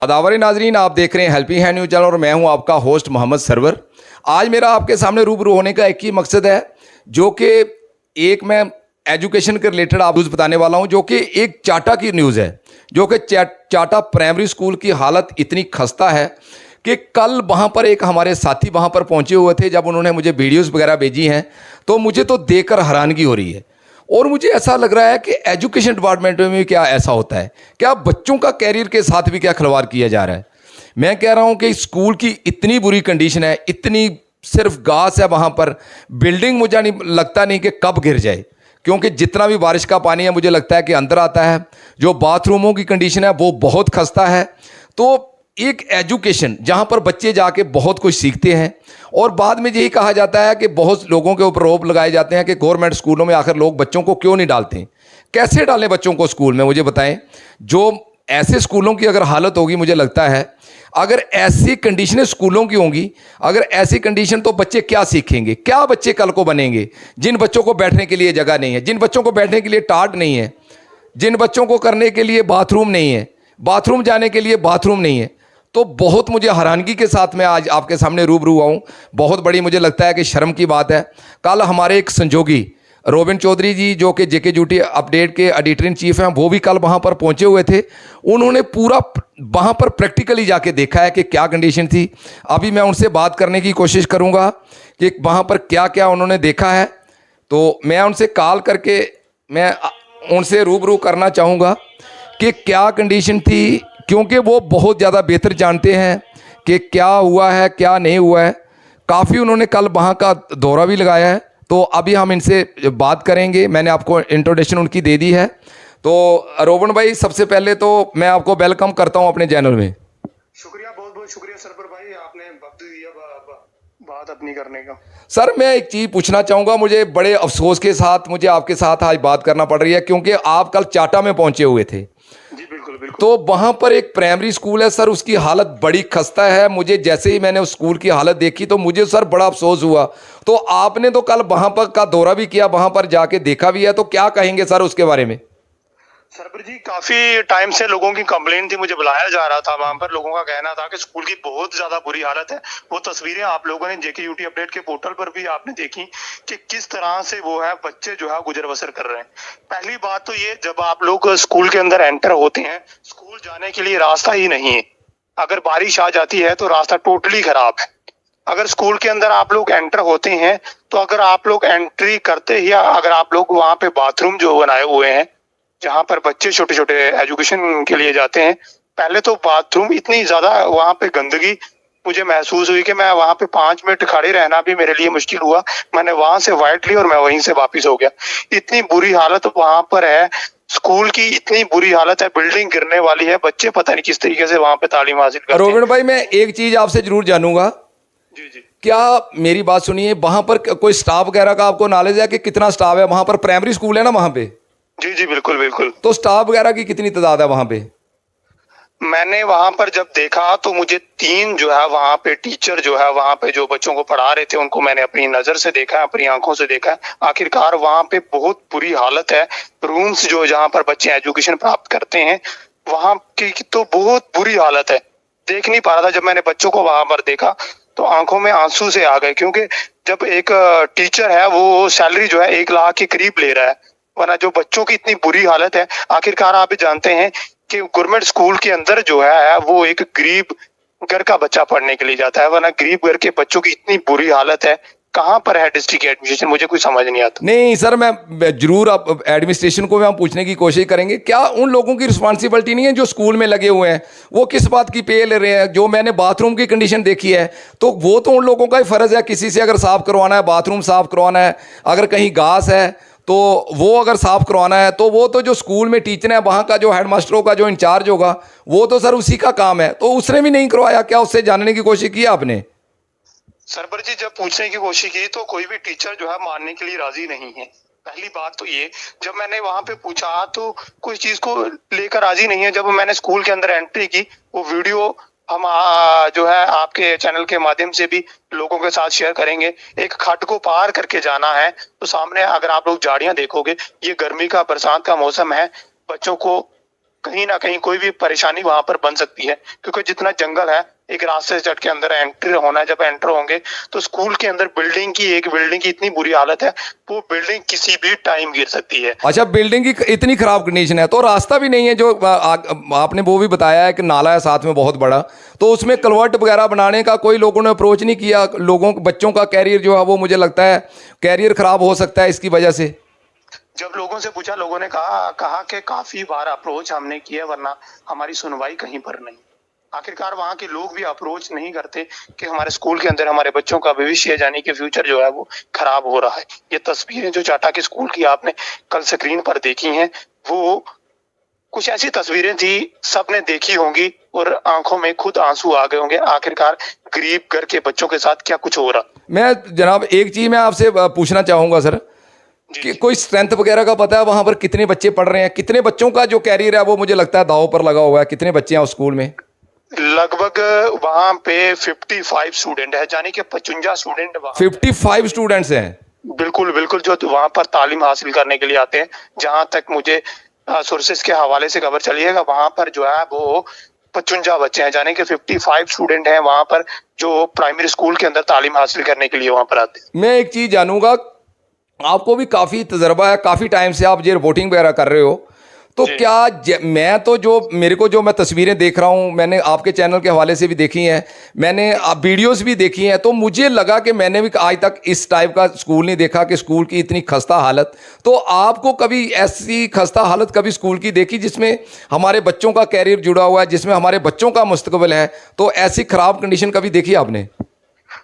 अदावर नाजरीन, आप देख रहे हैं हेल्पिंग हैंड न्यूज़ चैनल और मैं हूं आपका होस्ट मोहम्मद सरवर। आज मेरा आपके सामने रूबरू होने का एक ही मकसद है, जो कि एक मैं एजुकेशन के रिलेटेड आप न्यूज़ बताने वाला हूं, जो कि एक चाटा की न्यूज़ है। जो कि चाटा प्राइमरी स्कूल की हालत इतनी खस्ता है कि कल वहाँ पर एक हमारे साथी वहाँ पर पहुँचे हुए थे। जब उन्होंने मुझे वीडियोज़ वगैरह भेजी हैं तो मुझे तो देखकर हैरानगी हो रही है। और मुझे ऐसा लग रहा है कि एजुकेशन डिपार्टमेंट में भी क्या ऐसा होता है, क्या बच्चों का कैरियर के साथ भी क्या खिलवाड़ किया जा रहा है। मैं कह रहा हूं कि स्कूल की इतनी बुरी कंडीशन है, इतनी सिर्फ घास है वहाँ पर। बिल्डिंग मुझे नहीं लगता नहीं कि कब गिर जाए, क्योंकि जितना भी बारिश का पानी है मुझे लगता है कि अंदर आता है। जो बाथरूमों की कंडीशन है वो बहुत खस्ता है। तो एक एजुकेशन जहाँ पर बच्चे जाके बहुत कुछ सीखते हैं, और बाद में यही कहा जाता है कि बहुत लोगों के ऊपर रोप लगाए जाते हैं कि गवर्नमेंट स्कूलों में आखिर लोग बच्चों को क्यों नहीं डालते। कैसे डालें बच्चों को स्कूल में, मुझे बताएं। जो ऐसे स्कूलों की अगर हालत होगी, मुझे लगता है अगर ऐसी कंडीशनें स्कूलों की होंगी, अगर ऐसी कंडीशन, तो बच्चे क्या सीखेंगे, क्या बच्चे कल को बनेंगे। जिन बच्चों को बैठने के लिए जगह नहीं है, जिन बच्चों को बैठने के लिए टाट नहीं है, जिन बच्चों को करने के लिए बाथरूम नहीं है, बाथरूम जाने के लिए बाथरूम नहीं है। तो बहुत मुझे हैरानगी के साथ मैं आज आपके सामने रूबरू हुआ हूँ। बहुत बड़ी मुझे लगता है कि शर्म की बात है। कल हमारे एक संजोगी रोबिन चौधरी जी, जो कि जेके ड्यूटी अपडेट के एडिटर इन चीफ हैं, वो भी कल वहाँ पर पहुँचे हुए थे। उन्होंने पूरा वहाँ पर प्रैक्टिकली जाके देखा है कि क्या कंडीशन थी। अभी मैं उनसे बात करने की कोशिश करूँगा कि वहाँ पर क्या क्या उन्होंने देखा है। तो मैं उनसे कॉल करके मैं उनसे रूबरू करना चाहूँगा कि क्या कंडीशन थी, क्योंकि वो बहुत ज़्यादा बेहतर जानते हैं कि क्या हुआ है क्या नहीं हुआ है। काफ़ी उन्होंने कल वहाँ का दौरा भी लगाया है। तो अभी हम इनसे बात करेंगे। मैंने आपको इंट्रोडक्शन उनकी दे दी है। तो रोबन भाई, सबसे पहले तो मैं आपको वेलकम करता हूँ अपने चैनल में। शुक्रिया, बहुत बहुत शुक्रिया सरवर भाई, आपने वक्त दिया बात अपनी करने का। सर, मैं एक चीज़ पूछना चाहूँगा। मुझे बड़े अफसोस के साथ मुझे आपके साथ आज बात करना पड़ रही है, क्योंकि आप कल चाटा में पहुँचे हुए थे। जी बिल्कुल बिल्कुल। तो वहाँ पर एक प्राइमरी स्कूल है सर, उसकी हालत बड़ी खस्ता है। मुझे जैसे ही मैंने उस स्कूल की हालत देखी तो मुझे सर बड़ा अफसोस हुआ। तो आपने तो कल वहाँ पर का दौरा भी किया, वहाँ पर जाके देखा भी है, तो क्या कहेंगे सर उसके बारे में। सरवर जी, काफी टाइम से लोगों की कंप्लेन थी, मुझे बुलाया जा रहा था वहां पर। लोगों का कहना था कि स्कूल की बहुत ज्यादा बुरी हालत है। वो तस्वीरें आप लोगों ने जेके यूटी अपडेट के पोर्टल पर भी आपने देखी कि किस तरह से वो है बच्चे जो है गुजर बसर कर रहे हैं। पहली बात तो ये, जब आप लोग स्कूल के अंदर एंटर होते हैं, स्कूल जाने के लिए रास्ता ही नहीं है। अगर बारिश आ जाती है तो रास्ता टोटली खराब है। अगर स्कूल के अंदर आप लोग एंटर होते हैं तो अगर आप लोग एंट्री करते ही अगर आप लोग वहां पे बाथरूम जो बनाए हुए हैं जहां पर बच्चे छोटे छोटे एजुकेशन के लिए जाते हैं, पहले तो बाथरूम इतनी ज्यादा वहां पे गंदगी मुझे महसूस हुई कि मैं वहां पे 5 मिनट खड़े रहना भी मेरे लिए मुश्किल हुआ। मैंने वहां से वाइट ली और मैं वहीं से वापिस हो गया। इतनी बुरी हालत वहां पर है, स्कूल की इतनी बुरी हालत है, बिल्डिंग गिरने वाली है, बच्चे पता नहीं किस तरीके से वहां पे तालीम हासिल करते हैं। रोबिन भाई, मैं एक चीज़ आपसे जरूर जानूंगा। जी जी। क्या, मेरी बात सुनिए, वहाँ पर कोई स्टाफ वगैरह का आपको नॉलेज है कि कितना स्टाफ है वहाँ पर? प्राइमरी स्कूल है ना वहाँ पे? जी जी बिल्कुल बिल्कुल। तो स्टाफ वगैरह की कितनी तादाद है वहाँ पे? मैंने वहां पर जब देखा तो मुझे 3 जो है वहां पे टीचर जो है वहां पे जो बच्चों को पढ़ा रहे थे उनको मैंने अपनी नजर से देखा है, अपनी आंखों से देखा है। आखिरकार वहां पे बहुत बुरी हालत है। रूम्स जो जहां पर बच्चे एजुकेशन प्राप्त करते हैं वहां की तो बहुत बुरी हालत है। देख नहीं पा रहा था। जब मैंने बच्चों को वहां पर देखा तो आंखों में आंसू से आ गए, क्योंकि जब एक टीचर है वो सैलरी जो है 1 लाख के करीब ले रहा है, वरना जो बच्चों की इतनी बुरी हालत है। आखिरकार आप भी जानते हैं कि गवर्नमेंट स्कूल के अंदर जो है वो एक गरीब घर का बच्चा पढ़ने के लिए जाता है, वरना गरीब घर के बच्चों की इतनी बुरी हालत है। कहाँ पर है डिस्ट्रिक्ट एडमिनिस्ट्रेशन, मुझे कुछ समझ नहीं आता। नहीं सर, मैं जरूर आप एडमिनिस्ट्रेशन को भी हम पूछने की कोशिश करेंगे। क्या उन लोगों की रिस्पॉन्सिबिलिटी नहीं है जो स्कूल में लगे हुए हैं? वो किस बात की पे ले रहे हैं? जो मैंने बाथरूम की कंडीशन देखी है, तो वो तो उन लोगों का ही फ़र्ज़ है। किसी से अगर साफ़ करवाना है, बाथरूम साफ़ करवाना है, अगर कहीं घास है तो वो अगर साफ़ करवाना है, तो वो तो जो स्कूल में टीचर है, वहाँ का जो हेडमास्टरों का जो इंचार्ज होगा, वो तो सर उसी का काम है। तो उसने भी नहीं करवाया क्या? उससे जानने की कोशिश की आपने? सरबर जी, जब पूछने की कोशिश की तो कोई भी टीचर जो है मानने के लिए राजी नहीं है। पहली बात तो ये, जब मैंने वहां पे पूछा तो कोई चीज को लेकर राजी नहीं है। जब मैंने स्कूल के अंदर एंट्री की, वो वीडियो हम जो है आपके चैनल के माध्यम से भी लोगों के साथ शेयर करेंगे। एक खट को पार करके जाना है तो सामने अगर आप लोग झाड़ियां देखोगे, ये गर्मी का बरसात का मौसम है, बच्चों को कहीं ना कहीं कोई भी परेशानी वहां पर बन सकती है, क्योंकि जितना जंगल है, एक रास्ते से चढ़ के अंदर एंट्री होना है। जब एंटर होंगे तो स्कूल के अंदर एक बिल्डिंग की इतनी बुरी हालत है, वो बिल्डिंग किसी भी टाइम गिर सकती है। अच्छा, बिल्डिंग की इतनी खराब कंडीशन है, तो रास्ता भी नहीं है जो आपने वो भी बताया है कि नाला है साथ में बहुत बड़ा, तो उसमें कलवर्ट वगैरह बनाने का कोई लोगों ने अप्रोच नहीं किया? लोगों बच्चों का कैरियर जो है वो मुझे लगता है कैरियर खराब हो सकता है इसकी वजह से। जब लोगों से पूछा, लोगों ने कहा कि काफी बार अप्रोच हमने किया, वरना हमारी सुनवाई कहीं पर नहीं। आखिरकार वहां के लोग भी अप्रोच नहीं करते कि हमारे स्कूल के अंदर हमारे बच्चों का भविष्य यानी कि फ्यूचर जो है वो खराब हो रहा है। ये तस्वीरें जो चाटा के स्कूल की आपने कल स्क्रीन पर देखी हैं, वो कुछ ऐसी तस्वीरें थी, सबने देखी होंगी और आंखों में खुद आंसू आ गए होंगे। आखिरकार गरीब घर के बच्चों के साथ क्या कुछ हो रहा। मैं जनाब एक चीज़ मैं आपसे पूछना चाहूँगा सर, जी, कि जी। कोई स्ट्रेंथ वगैरह का पता है वहाँ पर कितने बच्चे पढ़ रहे हैं? कितने बच्चों का जो कैरियर है वो मुझे लगता है दांव पर लगा हुआ है? कितने बच्चे हैं उस स्कूल में? लगभग वहां पे 55 स्टूडेंट है, यानी कि 55 स्टूडेंट वहां 55 स्टूडेंट्स हैं। बिल्कुल बिल्कुल, जो वहां पर तालीम हासिल करने के लिए आते हैं। जहां तक मुझे सोर्सेस के हवाले से खबर चली है, वहां पर जो है वो 55 बच्चे हैं, यानी कि 55 स्टूडेंट हैं वहां पर, जो प्राइमरी स्कूल के अंदर तालीम हासिल करने के लिए वहां पर आते हैं। मैं एक चीज़ जानूंगा, आपको भी काफ़ी तजर्बा है, काफ़ी टाइम से आप ये रिपोर्टिंग वगैरह कर रहे हो, तो जी। क्या मैं तो जो मेरे को जो मैं तस्वीरें देख रहा हूँ, मैंने आपके चैनल के हवाले से भी देखी हैं, मैंने वीडियोस भी देखी हैं, तो मुझे लगा कि मैंने भी आज तक इस टाइप का स्कूल नहीं देखा कि स्कूल की इतनी खस्ता हालत। तो आपको कभी ऐसी खस्ता हालत कभी स्कूल की देखी जिसमें हमारे बच्चों का कैरियर जुड़ा हुआ है, जिसमें हमारे बच्चों का मुस्तकबिल है, तो ऐसी ख़राब कंडीशन कभी देखी आपने?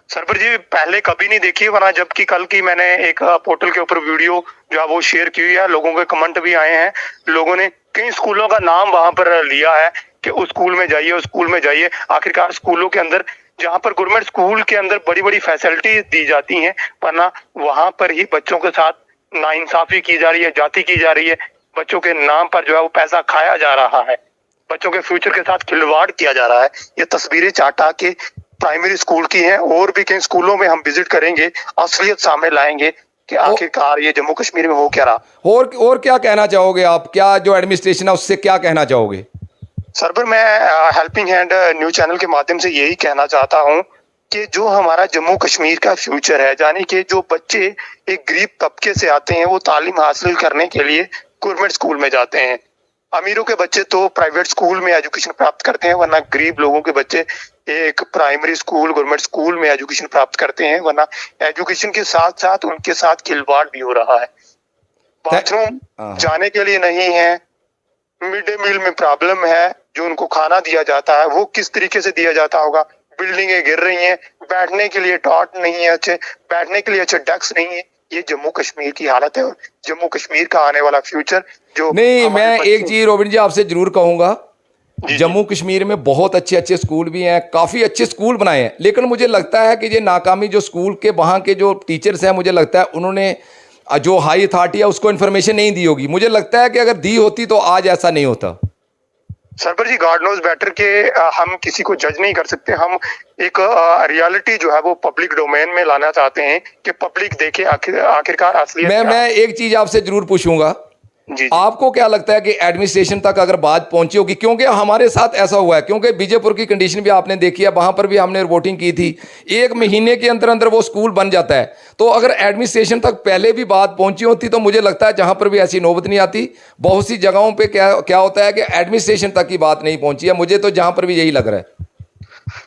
सरवर जी, पहले कभी नहीं देखी, वरना जबकि कल की मैंने एक पोर्टल के ऊपर वीडियो जो है वो शेयर की हुई है, लोगों के कमेंट भी आए हैं। लोगों ने कई स्कूलों का नाम वहां पर लिया है कि उस स्कूल में जाइए, उस स्कूल में जाइए। आखिरकार स्कूलों के अंदर, जहां पर गवर्नमेंट स्कूल के अंदर बड़ी बड़ी फैसिलिटी दी जाती हैं, वरना वहां पर ही बच्चों के साथ नाइंसाफी की जा रही है, जाति की जा रही है। बच्चों के नाम पर जो है वो पैसा खाया जा रहा है, बच्चों के फ्यूचर के साथ खिलवाड़ किया जा रहा है। ये तस्वीरें चाटा के प्राइमरी स्कूल की हैं, और भी कई स्कूलों में हम विजिट करेंगे, असलियत सामने लाएंगे कि आखिरकार ये जम्मू कश्मीर में हो क्या रहा। और क्या कहना चाहोगे आप? क्या जो एडमिनिस्ट्रेशन है उससे क्या कहना चाहोगे? सरबर, मैं हेल्पिंग हैंड न्यूज चैनल के माध्यम से यही कहना चाहता हूँ कि जो हमारा जम्मू कश्मीर का फ्यूचर है, यानी कि जो बच्चे एक गरीब तबके से आते हैं, वो तालीम हासिल करने के लिए गवर्नमेंट स्कूल में जाते हैं। अमीरों के बच्चे तो प्राइवेट स्कूल में एजुकेशन प्राप्त करते हैं, वरना गरीब लोगों के बच्चे एक प्राइमरी स्कूल, गवर्नमेंट स्कूल में एजुकेशन प्राप्त करते हैं। वरना एजुकेशन के साथ साथ उनके साथ खिलवाड़ भी हो रहा है। बाथरूम जाने के लिए नहीं है, मिड डे मील में प्रॉब्लम है, जो उनको खाना दिया जाता है वो किस तरीके से दिया जाता होगा। बिल्डिंगें गिर रही हैं, बैठने के लिए टॉट नहीं है, अच्छे बैठने के लिए अच्छे डेस्क नहीं है। ये जम्मू कश्मीर की हालत है, और जम्मू कश्मीर का आने वाला फ्यूचर जो नहीं, मैं एक चीज़ रोबिन जी आपसे ज़रूर कहूँगा, जम्मू कश्मीर में बहुत अच्छे अच्छे स्कूल भी हैं, काफ़ी अच्छे स्कूल बनाए हैं, लेकिन मुझे लगता है कि ये नाकामी जो स्कूल के वहाँ के जो टीचर्स हैं, मुझे लगता है उन्होंने जो हाई अथॉरिटी है उसको इन्फॉर्मेशन नहीं दी होगी। मुझे लगता है कि अगर दी होती तो आज ऐसा नहीं होता। सरबर जी, गॉड नोज बेटर के हम किसी को जज नहीं कर सकते। हम एक रियलिटी जो है वो पब्लिक डोमेन में लाना चाहते हैं कि पब्लिक देखे आखिरकार असलियत क्या है। मैं एक चीज़ आपसे ज़रूर पूछूंगा, जी। आपको क्या लगता है कि एडमिनिस्ट्रेशन तक अगर बात पहुंची होगी? क्योंकि हमारे साथ ऐसा हुआ है, क्योंकि बीजेपुर की कंडीशन भी आपने देखी है, वहां पर भी हमने रिपोर्टिंग की थी, 1 महीने के अंदर अंदर वो स्कूल बन जाता है। तो अगर एडमिनिस्ट्रेशन तक पहले भी बात पहुंची होती तो मुझे लगता है जहां पर भी ऐसी नौबत नहीं आती। बहुत सी जगहों पर क्या होता है कि एडमिनिस्ट्रेशन तक की बात नहीं पहुंची है, मुझे तो जहां पर भी यही लग रहा है।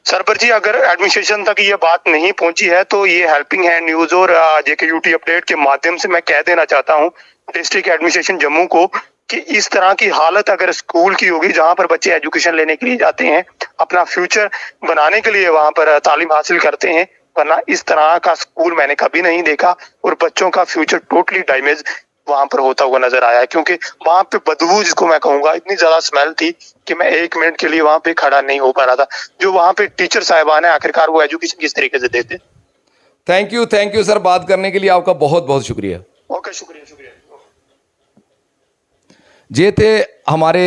सरबर जी, अगर एडमिनिस्ट्रेशन तक ये बात नहीं पहुंची है तो ये हेल्पिंग हैंड न्यूज और जेके यूटी अपडेट के माध्यम से मैं कह देना चाहता हूं डिस्ट्रिक्ट एडमिनिस्ट्रेशन जम्मू को कि इस तरह की हालत अगर स्कूल की होगी, जहां पर बच्चे एजुकेशन लेने के लिए जाते हैं, अपना फ्यूचर बनाने के लिए वहां पर तालीम हासिल करते हैं, वरना इस तरह का स्कूल मैंने कभी नहीं देखा, और बच्चों का फ्यूचर टोटली डैमेज वहां पर होता हुआ नजर आया है। क्योंकि वहां पे बदबू, जिसको मैं कहूंगा, इतनी ज्यादा स्मेल थी कि मैं 1 मिनट के लिए वहां पे खड़ा नहीं हो पा रहा था। जो वहां पे टीचर साहिबान है, आखिरकार वो एजुकेशन किस तरीके से देते। थैंक यू सर, बात करने के लिए आपका बहुत बहुत शुक्रिया। ओके, शुक्रिया शुक्रिया। ये थे हमारे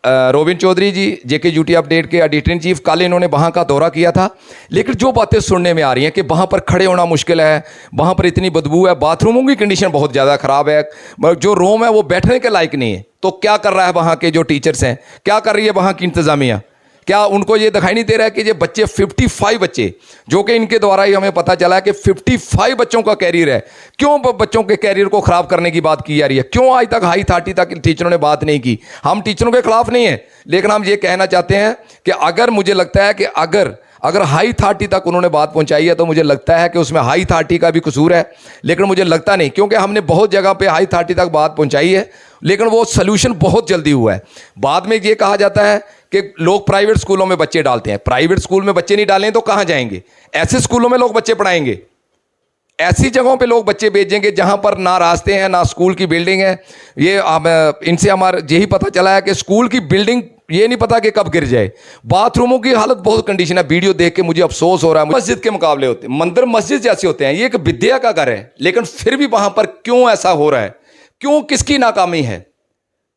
रोबिन चौधरी जी, जेके यूटी अपडेट के एडिटर इन चीफ। कल इन्होंने वहाँ का दौरा किया था, लेकिन जो बातें सुनने में आ रही हैं कि वहाँ पर खड़े होना मुश्किल है, वहाँ पर इतनी बदबू है, बाथरूमों की कंडीशन बहुत ज़्यादा ख़राब है, जो रूम है वो बैठने के लायक नहीं है। तो क्या कर रहा है वहाँ के जो टीचर्स हैं, क्या कर रही है वहाँ की इंतज़ामिया? क्या उनको ये दिखाई नहीं दे रहा है कि ये बच्चे 55 बच्चे, जो कि इनके द्वारा ही हमें पता चला है कि 55 बच्चों का कैरियर है, क्यों बच्चों के कैरियर को ख़राब करने की बात की जा रही है? क्यों आज तक हाई अथॉरिटी तक टीचरों ने बात नहीं की? हम टीचरों के खिलाफ नहीं है, लेकिन हम ये कहना चाहते हैं कि अगर मुझे लगता है कि अगर हाई अथॉरिटी तक उन्होंने बात पहुंचाई है तो मुझे लगता है कि उसमें हाई अथॉरिटी का भी कसूर है, लेकिन मुझे लगता नहीं, क्योंकि हमने बहुत जगह पे हाई अथॉरिटी तक बात पहुंचाई है, लेकिन वो सलूशन बहुत जल्दी हुआ है। बाद में ये कहा जाता है कि लोग प्राइवेट स्कूलों में बच्चे डालते हैं। प्राइवेट स्कूल में बच्चे नहीं डालें तो कहाँ जाएंगे? ऐसे स्कूलों में लोग बच्चे पढ़ाएंगे, ऐसी जगहों पे लोग बच्चे भेजेंगे जहां पर ना रास्ते हैं, ना स्कूल की बिल्डिंग है। ये इनसे हमारा यही पता चला है कि स्कूल की बिल्डिंग ये नहीं पता कि कब गिर जाए। बाथरूमों की हालत बहुत कंडीशन है, वीडियो देख के मुझे अफसोस हो रहा है। मस्जिद के मुकाबले होते हैं, मंदिर मस्जिद जैसे होते हैं, ये एक विद्या का घर है, लेकिन फिर भी वहां पर क्यों ऐसा हो रहा है? क्यों? किसकी नाकामी है?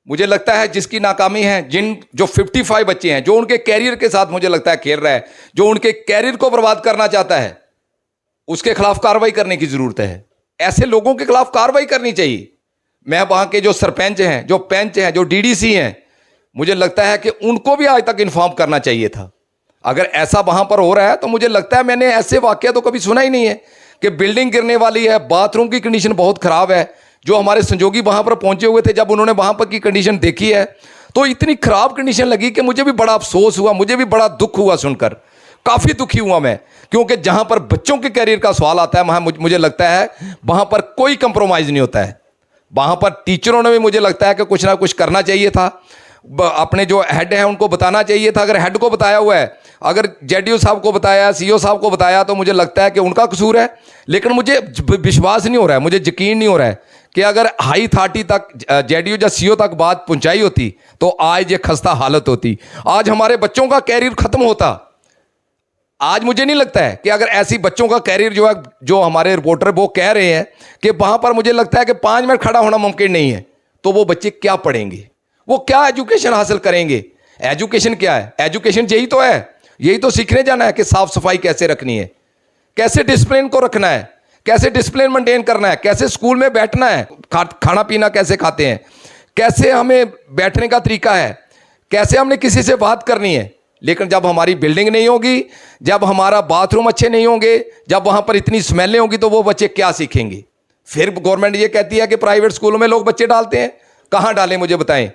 मुझे लगता है जिसकी नाकामी है, जो 55 बच्चे हैं, जो उनके कैरियर के साथ मुझे लगता है खेल रहा है, जो उनके कैरियर को बर्बाद करना चाहता है, उसके खिलाफ कार्रवाई करने की जरूरत है। ऐसे लोगों के खिलाफ कार्रवाई करनी चाहिए। मैं वहां के जो सरपंच हैं, जो पंच हैं, जो डीडीसी हैं, मुझे लगता है कि उनको भी आज तक इन्फॉर्म करना चाहिए था। अगर ऐसा वहां पर हो रहा है तो मुझे लगता है, मैंने ऐसे वाकया तो कभी सुना ही नहीं है कि बिल्डिंग गिरने वाली है, बाथरूम की कंडीशन बहुत खराब है। जो हमारे संजोगी वहां पर पहुंचे हुए थे, जब उन्होंने वहां पर की कंडीशन देखी है तो इतनी खराब कंडीशन लगी कि मुझे भी बड़ा अफसोस हुआ, मुझे भी बड़ा दुख हुआ सुनकर, काफी दुखी हुआ मैं। क्योंकि जहां पर बच्चों के कैरियर का सवाल आता है, वहां मुझे लगता है वहां पर कोई कंप्रोमाइज नहीं होता है। वहां पर टीचरों ने भी मुझे लगता है कि कुछ ना कुछ करना चाहिए था। अपने जो हेड हैं उनको बताना चाहिए था। अगर हेड को बताया हुआ है, अगर जेडीओ साहब को बताया, सीईओ साहब को बताया, तो मुझे लगता है कि उनका कसूर है। लेकिन मुझे विश्वास नहीं हो रहा है, मुझे यकीन नहीं हो रहा है कि अगर हाई अथॉरिटी तक, जेडीओ या सीईओ तक बात पहुंचाई होती तो आज ये खस्ता हालत होती, आज हमारे बच्चों का कैरियर खत्म होता। आज मुझे नहीं लगता है कि अगर ऐसी बच्चों का कैरियर जो है, जो हमारे रिपोर्टर वो कह रहे हैं कि वहां पर मुझे लगता है कि 5 मिनट खड़ा होना मुमकिन नहीं है, तो वो बच्चे क्या पढ़ेंगे? वो क्या एजुकेशन हासिल करेंगे? एजुकेशन क्या है? एजुकेशन यही तो है, यही तो सीखने जाना है कि साफ सफाई कैसे रखनी है, कैसे डिसिप्लिन को रखना है, कैसे डिसिप्लिन मेंटेन करना है, कैसे स्कूल में बैठना है, खाना पीना कैसे खाते हैं, कैसे हमें बैठने का तरीका है, कैसे हमने किसी से बात करनी है। लेकिन जब हमारी बिल्डिंग नहीं होगी, जब हमारा बाथरूम अच्छे नहीं होंगे, जब वहां पर इतनी स्मेलें होंगी, तो वो बच्चे क्या सीखेंगे? फिर गवर्नमेंट ये कहती है कि प्राइवेट स्कूलों में लोग बच्चे डालते हैं। कहां डालें? मुझे बताएं,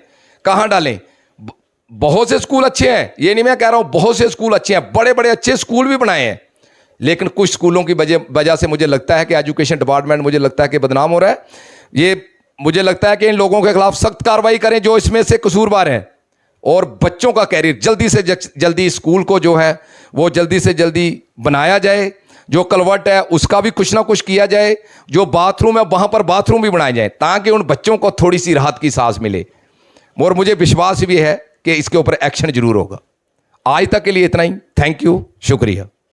कहां डालें? बहुत से स्कूल अच्छे हैं, ये नहीं मैं कह रहा हूं, बहुत से स्कूल अच्छे हैं, बड़े बड़े अच्छे स्कूल भी बनाए हैं, लेकिन कुछ स्कूलों की वजह से मुझे लगता है कि एजुकेशन डिपार्टमेंट मुझे लगता है कि बदनाम हो रहा है। ये मुझे लगता है कि इन लोगों के खिलाफ सख्त कार्रवाई करें जो इसमें से कसूरवार हैं, और बच्चों का कैरियर जल्दी से जल्दी, स्कूल को जो है वो जल्दी से जल्दी बनाया जाए। जो कलवट है उसका भी कुछ ना कुछ किया जाए, जो बाथरूम है वहां पर बाथरूम भी बनाए जाए, ताकि उन बच्चों को थोड़ी सी राहत की सांस मिले। और मुझे विश्वास भी है कि इसके ऊपर एक्शन जरूर होगा। आज तक के लिए इतना ही। थैंक यू, शुक्रिया।